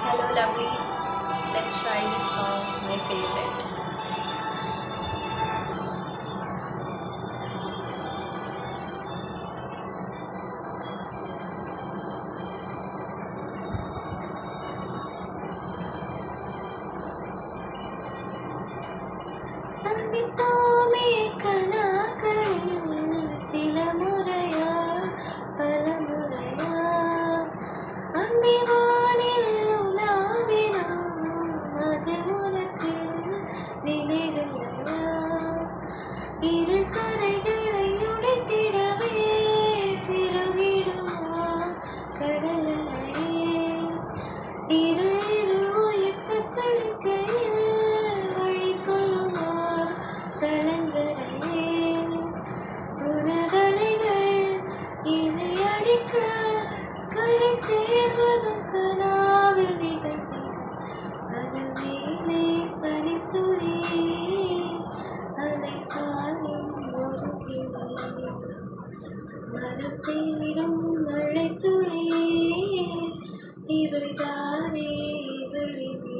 Hello, lovelies. Let's try this song, my favorite. சந்தித்தோமே கனாக்களில் சில முறையா பல முறையா அந்திவானில் உலாவினோம் அது உனக்கு நினைவில்லையா இரு கரைகளை உடைத்திடவே பிறகிடுமா கடலையே இரு இரு உயிர்த்த தடுக்கையில் வழி சொல்லுமா கலங்கரையே உனதலைகள் இணை அடிக்க கரை சேர்வதும் கனாவில் நிகழ்த்தின அதன் மேலே பனித்துளி அனைத்தாலும் ஒரு கிளை மரத்தேடும் மழைத்துளி இவைதானே விழிவே